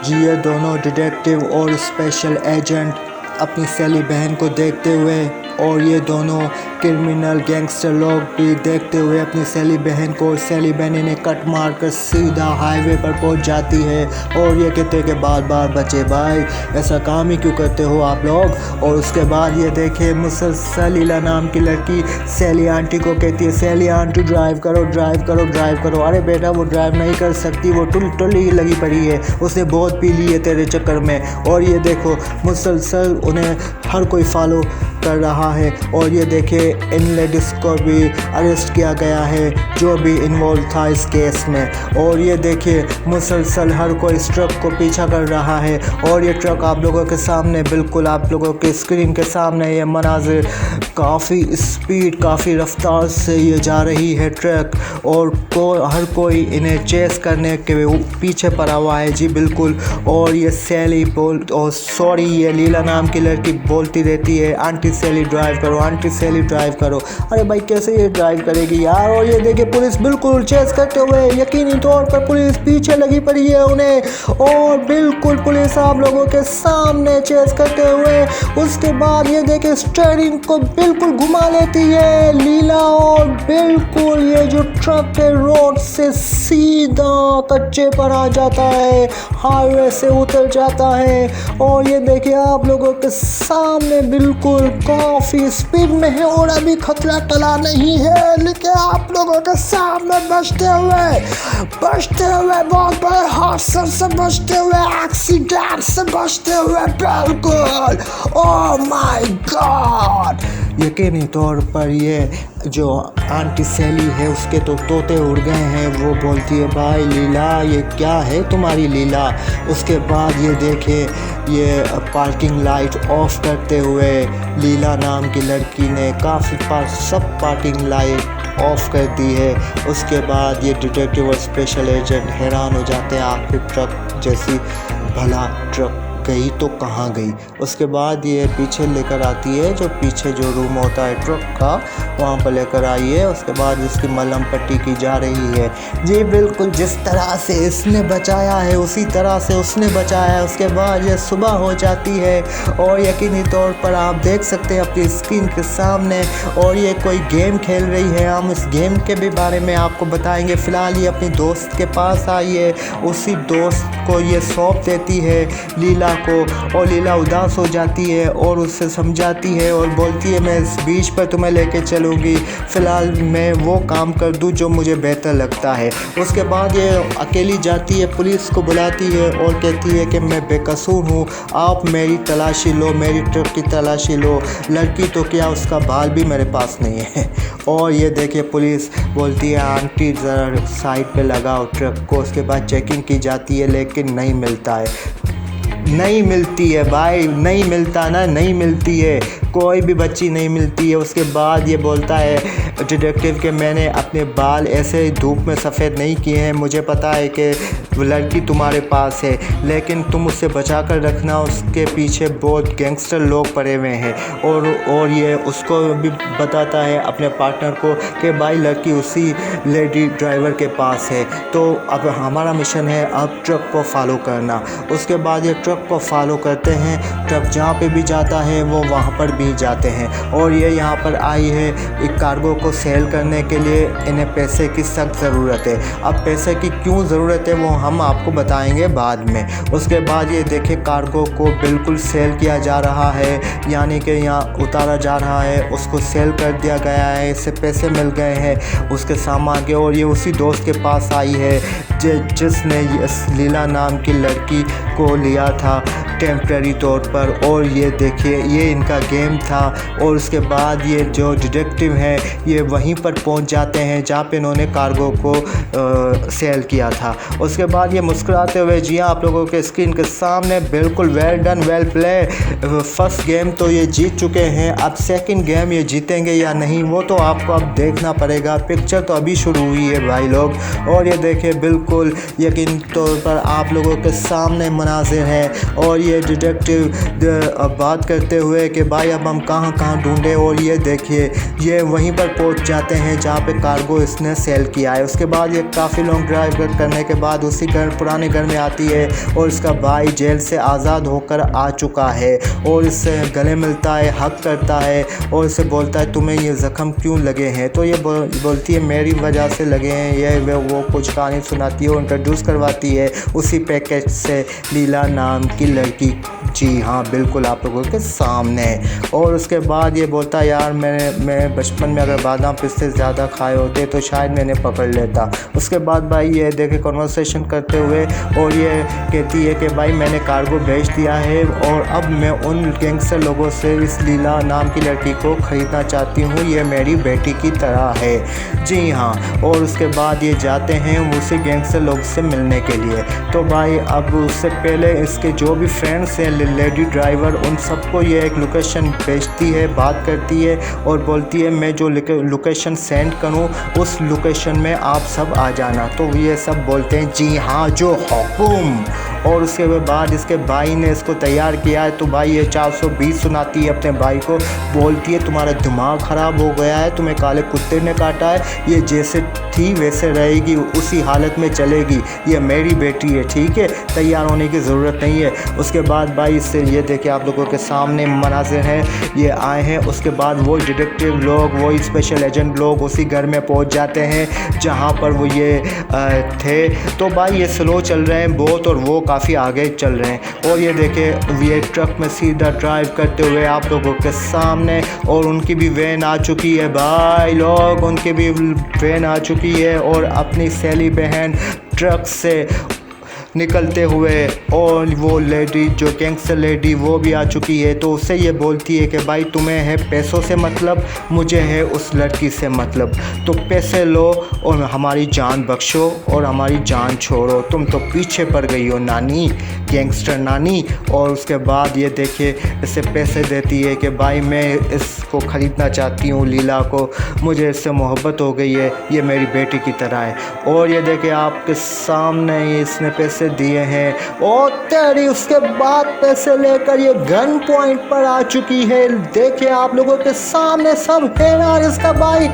जी ये दोनों डिटेक्टिव और स्पेशल एजेंट अपनी सैली बहन को देखते हुए और ये दोनों क्रिमिनल गैंगस्टर लोग भी देखते हुए अपनी सैली बहन को, सैली बहन इन्हें कट मारकर सीधा हाईवे पर पहुंच जाती है और ये कहते हैं कि बार बार बचे भाई ऐसा काम ही क्यों करते हो आप लोग। और उसके बाद ये देखे मुसलसल लीला नाम की लड़की सैली आंटी को कहती है, सैली आंटी ड्राइव करो ड्राइव करो ड्राइव करो। अरे बेटा वो ड्राइव नहीं कर सकती, वो टुल ही लगी पड़ी है, उसने बहुत पी ली है तेरे चक्कर में। और ये देखो मुसलसल उन्हें हर कोई फॉलो कर रहा है और ये देखे इन लेडीज़ को भी अरेस्ट किया गया है जो भी इन्वॉल्व था इस केस में। और ये देखिए मुसलसल हर कोई इस ट्रक को पीछा कर रहा है और ये ट्रक आप लोगों के सामने, बिल्कुल आप लोगों के स्क्रीन के सामने ये मनाजिर, काफ़ी स्पीड काफ़ी रफ्तार से ये जा रही है ट्रक और हर कोई इन्हें चेस करने के पीछे पड़ा हुआ है जी बिल्कुल। और ये सैली ये लीला नाम की लड़की बोलती रहती है, आंटी सैली ड्राइव करो आंटी सैली ड्राइव करो। अरे भाई कैसे ये ड्राइव करेगी यार। और ये देखिए पुलिस बिल्कुल चेस करते हुए, यकीनी तौर पर पुलिस पीछे लगी पड़ी है उन्हें और बिल्कुल पुलिस आप लोगों के सामने चेस करते हुए उसके बाद ये देखिए स्टीयरिंग को बिल्कुल घुमा लेती है लीला और बिल्कुल ये जो ट्रक के रोड से सीधा कच्चे पर आ जाता है, हाईवे से उतर जाता है। और ये देखिए आप लोगों के सामने बिल्कुल काफ़ी स्पीड में है और अभी खतरा टला नहीं है, लेकिन आप लोगों के सामने बचते हुए बहुत बड़े हादसे से बचते हुए, एक्सीडेंट से बचते हुए बिल्कुल। Oh my God. यकीनी तौर पर ये जो आंटी सैली है उसके तो तोते उड़ गए हैं। वो बोलती है भाई लीला ये क्या है तुम्हारी लीला। उसके बाद ये देखे ये पार्किंग लाइट ऑफ करते हुए लीला नाम की लड़की ने सब पार्किंग लाइट ऑफ कर दी है। उसके बाद ये डिटेक्टिव और स्पेशल एजेंट हैरान हो जाते हैं, आखिर ट्रक जैसी भला ट्रक गई तो कहाँ गई। उसके बाद ये पीछे लेकर आती है, जो पीछे जो रूम होता है ट्रक का वहाँ पर लेकर आई है। उसके बाद इसकी मलहम पट्टी की जा रही है जी बिल्कुल। जिस तरह से इसने बचाया है उसी तरह से उसने बचाया है। उसके बाद ये सुबह हो जाती है और यकीनी तौर पर आप देख सकते हैं अपनी स्क्रीन के सामने और ये कोई गेम खेल रही है। हम इस गेम के भी बारे में आपको बताएंगे। फ़िलहाल ये अपनी दोस्त के पास आई है, उसी दोस्त को ये सौंप देती है लीला को और लीला उदास हो जाती है और उससे समझाती है और बोलती है मैं इस बीच पर तुम्हें लेके चलूँगी, फ़िलहाल मैं वो काम कर दूँ जो मुझे बेहतर लगता है। उसके बाद ये अकेली जाती है, पुलिस को बुलाती है और कहती है कि मैं बेकसूर हूँ, आप मेरी तलाशी लो, मेरी ट्रक की तलाशी लो। लड़की तो क्या उसका बाल भी मेरे पास नहीं है। और ये देखिए पुलिस बोलती है आंटी ज़रा साइड पे लगाओ ट्रक को। उसके बाद चेकिंग की जाती है लेकिन नहीं मिलता है, नहीं मिलती है भाई, नहीं मिलता ना, नहीं मिलती है, कोई भी बच्ची नहीं मिलती है। उसके बाद ये बोलता है डिटेक्टिव कि मैंने अपने बाल ऐसे धूप में सफ़ेद नहीं किए हैं, मुझे पता है कि लड़की तुम्हारे पास है लेकिन तुम उससे बचा कर रखना, उसके पीछे बहुत गैंगस्टर लोग पड़े हुए हैं। और ये उसको भी बताता है अपने पार्टनर को कि भाई लड़की उसी लेडी ड्राइवर के पास है, तो अब हमारा मिशन है अब ट्रक को फॉलो करना। उसके बाद ये ट्रक को फॉलो करते हैं, ट्रक जहाँ पे भी जाता है वो वहाँ पर भी जाते हैं। और ये यहाँ पर आई है एक कार्गो को सेल करने के लिए, इन्हें पैसे की सख्त ज़रूरत है। अब पैसे की क्यों ज़रूरत है वो हम आपको बताएंगे बाद में। उसके बाद ये देखे कार्गो को बिल्कुल सेल किया जा रहा है, यानी कि यहाँ उतारा जा रहा है, उसको सेल कर दिया गया है, इससे पैसे मिल गए हैं उसके सामान के। और ये उसी दोस्त के पास आई है जिसने लीला नाम की लड़की को लिया था टेम्प्रेरी तौर पर। और ये देखिए ये इनका गेम था। और उसके बाद ये जो डिटेक्टिव हैं ये वहीं पर पहुंच जाते हैं जहाँ पे इन्होंने कार्गो को सेल किया था। उसके बाद ये मुस्कुराते हुए, जी हाँ आप लोगों के स्क्रीन के सामने, बिल्कुल well done well play. First game तो ये जीत चुके हैं, अब सेकंड गेम ये जीतेंगे या नहीं वो तो आपको अब देखना पड़ेगा, पिक्चर तो अभी शुरू हुई है भाई लोग। और ये देखिए बिल्कुल यकीन तौर पर आप लोगों के सामने मनाजिर है और ये डिटेक्टिव बात करते हुए कि भाई अब हम कहाँ कहाँ ढूंढें। और ये देखिए ये वहीं पर पहुंच जाते हैं जहाँ पे कार्गो इसने सेल किया है। उसके बाद ये काफ़ी लॉन्ग ड्राइव करने के बाद उसी पुराने घर में आती है और इसका भाई जेल से आज़ाद होकर आ चुका है और इससे गले मिलता है, हक करता है और इसे बोलता है तुम्हें ये ज़ख्म क्यों लगे हैं। तो ये बोलती है मेरी वजह से लगे हैं। ये वो कुछ कहानी सुनाती है और इंट्रोड्यूस करवाती है उसी पैकेज से लीला नाम की लड़की। जी हाँ, बिल्कुल आप लोगों के सामने। और उसके बाद ये बोलता है यार मैं बचपन में अगर बादाम पिस्ते ज़्यादा खाए होते तो शायद मैंने पकड़ लेता। उसके बाद भाई ये देखे कन्वर्सेशन करते हुए और ये कहती है कि भाई मैंने कार्गो भेज दिया है और अब मैं उन गैंगस्टर लोगों से इस लीला नाम की लड़की को ख़रीदना चाहती हूँ, ये मेरी बेटी की तरह है। जी हाँ, और उसके बाद ये जाते हैं उसी गैंगस्टर लोग से मिलने के लिए। तो भाई अब उससे पहले इसके जो भी फ्रेंड्स हैं लेडी ड्राइवर, उन सबको ये एक लोकेशन भेजती है, बात करती है और बोलती है मैं जो लोकेशन सेंड करूँ उस लोकेशन में आप सब आ जाना। तो ये सब बोलते हैं जी हाँ जो हुकुम। और उसके बाद इसके भाई ने इसको तैयार किया है। तो भाई ये 420 सुनाती है अपने भाई को, बोलती है तुम्हारा दिमाग ख़राब हो गया है, तुम्हें काले कुत्ते ने काटा है, ये जैसे थी वैसे रहेगी, उसी हालत में चलेगी, ये मेरी बेटी है, ठीक है, तैयार होने की ज़रूरत नहीं है। उसके बाद भाई इससे ये देखे आप लोगों के सामने मनाज़िर हैं, ये आए हैं। उसके बाद वो डिटेक्टिव लोग, वो स्पेशल एजेंट लोग उसी घर में पहुंच जाते हैं जहां पर वो ये थे। तो भाई ये स्लो चल रहे हैं बहुत और वो काफ़ी आगे चल रहे हैं। और ये देखे ये ट्रक में सीधा ड्राइव करते हुए आप लोगों के सामने, और उनकी भी वैन आ चुकी है भाई लोग, उनकी भी वैन आ चुकी है और अपनी सैली बहन ट्रक से निकलते हुए, और वो लेडी जो गैंगस्टर लेडी वो भी आ चुकी है। तो उससे ये बोलती है कि भाई तुम्हें है पैसों से मतलब, मुझे है उस लड़की से मतलब, तो पैसे लो और हमारी जान बख्शो और हमारी जान छोड़ो, तुम तो पीछे पड़ गई हो नानी, गैंगस्टर नानी। और उसके बाद ये देखिए इसे पैसे देती है कि भाई मैं इसको ख़रीदना चाहती हूँ लीला को, मुझे इससे मोहब्बत हो गई है, ये मेरी बेटी की तरह है। और ये देखिए आपके सामने इसने पैसे दिए हैं और तेरी उसके बाद पैसे लेकर ये गन पॉइंट पर आ चुकी है। देखिए आप लोगों के सामने सब हैरान, इसका भाई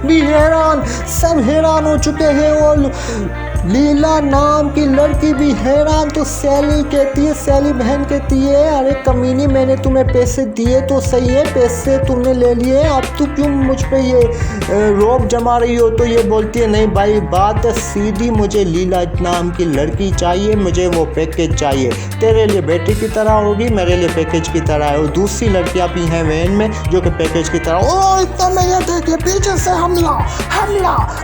भी हैरान, सब हैरान हो चुके हैं और लीला नाम की लड़की भी हैरान। तो सैली कहती है, सैली बहन कहती है अरे कमीनी मैंने तुम्हें पैसे दिए तो सही है, पैसे तुमने ले लिए, अब तू क्यों मुझ पे ये रोब जमा रही हो। तो ये बोलती है नहीं भाई बात सीधी, मुझे लीला नाम की लड़की चाहिए, मुझे वो पैकेज चाहिए, तेरे लिए बेटी की तरह होगी, मेरे लिए पैकेज की तरह है। और दूसरी लड़कियाँ भी हैं वैन में जो कि पैकेज की तरह। ओ इतना में ये देखिए पीछे से हमला,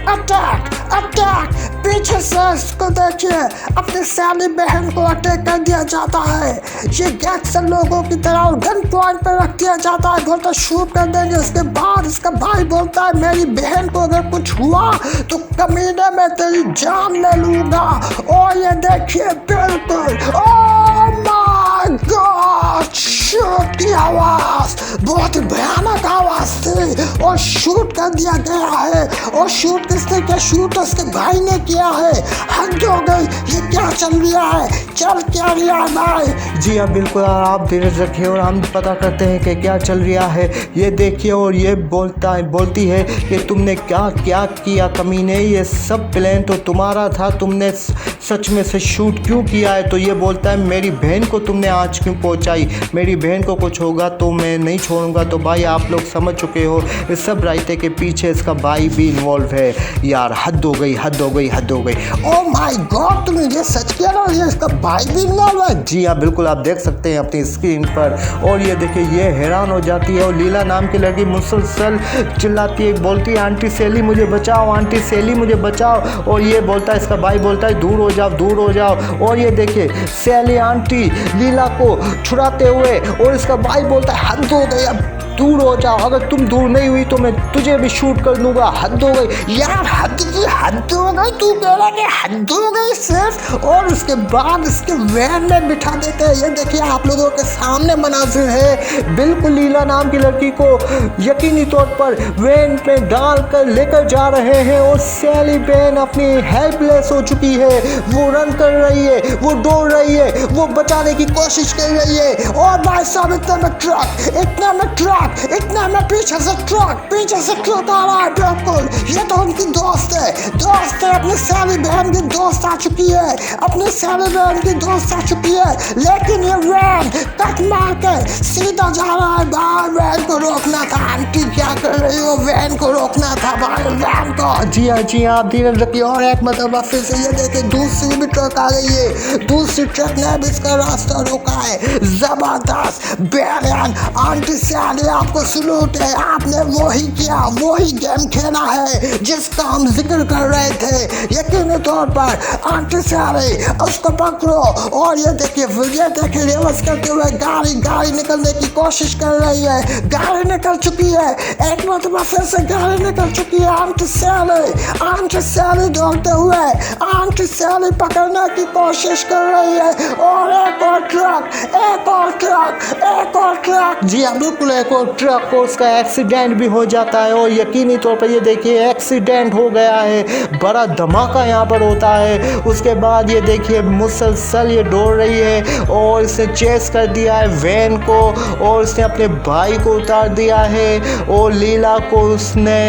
अटैक अटैक, पीछे से इसको देखिए अपनी सैली बहन को अटैक कर दिया जाता है। ये गैंगस्टर लोगों की तरह गन पॉइंट पर रख दिया जाता है, बोलता शूट कर देंगे। उसके बाद इसका भाई बोलता है मेरी बहन को अगर कुछ हुआ तो कमीने में तेरी जान ले लूंगा। और ये देखिए बिल्कुल ओह माय गॉड, शूट की आवाज बहुत भयानक आवाज थी और शूट कर दिया गया है। और शूट किसने किया? शूट उसके भाई ने किया है। हद हो गई, ये क्या चल रहा है, चल क्या रहा है भाई? जी हाँ बिल्कुल, आप धीरज रखिए और हम पता करते हैं कि क्या चल रहा है। ये देखिए और ये बोलती है कि तुमने क्या क्या किया कमीने, ये सब प्लान तो तुम्हारा था, तुमने सच में से शूट क्यों किया है। तो ये बोलता है मेरी बहन को तुमने आज क्यों पहुंचाई, मेरी बहन को कुछ होगा तो मैं नहीं छोड़ूंगा। तो भाई आप लोग समझ चुके हो इस सब रायते के पीछे इसका भाई भी इन्वॉल्व है। यार हद हो गई, हद हो गई, हद हो गई। ओह माय गॉड, तुमने ये सच किया ना, ये इसका भाई भी इन्वॉल्व है? जी हाँ बिल्कुल, आप देख सकते हैं अपनी स्क्रीन पर। और ये देखिए ये हैरान हो जाती है और लीला नाम की लड़की मुसलसल चिल्लाती है, बोलती है आंटी सैली मुझे बचाओ, आंटी सैली मुझे बचाओ। और ये बोलता है, इसका भाई बोलता है दूर हो जाओ, दूर हो जाओ। और ये देखिए सैली आंटी लीला को छुड़ाते हुए, और इसका भाई बोलता है हद हो गई, अब दूर हो जाओ, अगर तुम दूर नहीं हुई तो मैं तुझे भी शूट कर दूंगा। हद हो गई यार, हद हो गई, तू कह रहा है हद हो गई सिर्फ। और उसके बाद इसके वैन में बिठा देते हैं। ये देखिए आप लोगों के सामने मनाजिर है, बिल्कुल लीला नाम की लड़की को यकीनी तौर पर वैन पे डाल कर लेकर जा रहे हैं। और सैली बहन अपनी हेल्पलेस हो चुकी है, वो रन कर रही है, वो दौड़ रही है, वो बचाने की कोशिश कर रही है। और भाई साहब इतने में पीछे से ट्रक आ रहा है। बिल्कुल ये तो उनकी दोस्त है अपनी सैली बहन की दोस्त आ चुकी है, लेकिन ये वैन कट मार के सीधा जा रहा है भाई। वैन को रोकना था। आंटी क्या कर रही हो? वैन को रोकना था भाई, वैन को। जी हाँ आप धीरे रखिए। और एक मतलब फिर से ये देखिए दूसरी भी ट्रक आ गई है। दूसरी ट्रक ने भी इसका रास्ता रोका है। जबरदस्त बेरियन आंटी सैली आपको सलूट है। आपने वही गेम खेला है जिसका हम जिक्र कर रहे थे। यकीनी तौर पर आंटी सैली उसको पकड़ो। और ये देखिए रिवर्स करते हुए गाड़ी निकलने की कोशिश कर रही है। गाड़ी निकल चुकी है। एक मतलब फिर से गाड़ी निकल चुकी है। आंटी सैली दौड़ते हुए आंटी सैली पकड़ने की कोशिश कर रही है। और एक और ट्रक। जी हाँ बिल्कुल, एक और ट्रक को उसका एक्सीडेंट भी हो जाता है। और यकीनी तौर पर ये देखिए एक्सीडेंट हो गया है। बड़ा धमाका यहाँ पर होता है। उसके बाद ये देखिए मुसलसल ये दौड़ रही है और इसने चेस कर दिया है वैन को और उसने अपने भाई को उतार दिया है और लीला को उसने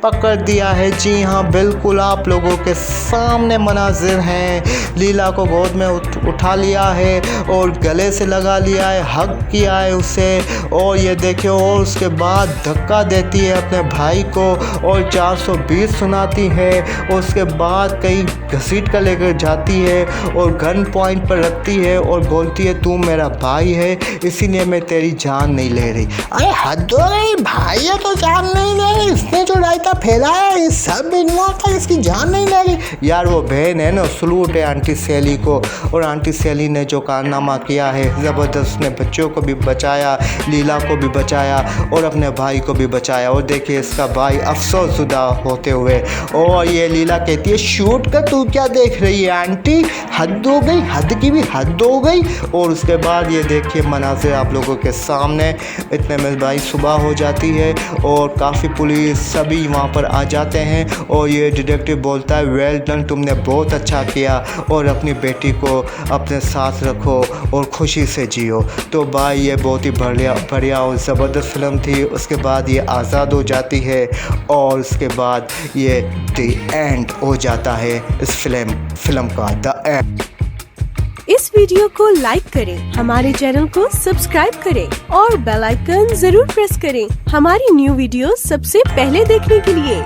पकड़ दिया है। जी हाँ बिल्कुल आप लोगों के सामने मनाजिर हैं। लीला को गोद में उठा लिया है और गले से लगा लिया है, हग किया है उसे। और ये देखिए और उसके बाद धक्का देती है अपने भाई को और 420 सुनाती है। और उसके बाद कहीं घसीट कर लेकर जाती है और गन पॉइंट पर रखती है और बोलती है तू मेरा भाई है इसीलिए मैं तेरी जान नहीं ले रही। अरे हद हो गई भाई, ये तो जान नहीं ले रही। इसने जो रायता फैला है ये सब नहीं होता, इसकी जान नहीं ले रही। यार वो बहन है ना, सलूट है आंटी सैली को। और आंटी सैली ने जो कारनामा किया है ज़बरदस्त, ने बच्चों को भी बचाया, लीला को भी बचाया और अपने भाई को भी बचाया। और देखिए इसका भाई अफसोसशुदा होते हुए। और ये लीला कहती है शूट कर, तू क्या देख रही है आंटी, हद हो गई, हद की भी हद हो गई। और उसके बाद ये देखिए मनाज़िर आप लोगों के सामने। इतने में भाई सुबह हो जाती है और काफ़ी पुलिस सभी वहाँ पर आ जाते हैं। और ये डिटेक्टिव बोलता है वेल डन, तुमने बहुत अच्छा किया और अपनी बेटी को अपने साथ रखो और खुशी से जियो। तो भाई ये बहुत ही बढ़िया और ज़बरदस्त फिल्म थी। उसके बाद ये आज़ाद हो जाती है और उसके बाद ये द एंड हो जाता है इस फिल्म का, द एंड। इस वीडियो को लाइक करें, हमारे चैनल को सब्सक्राइब करें और बेल आइकन जरूर प्रेस करें हमारी न्यू वीडियो सबसे पहले देखने के लिए।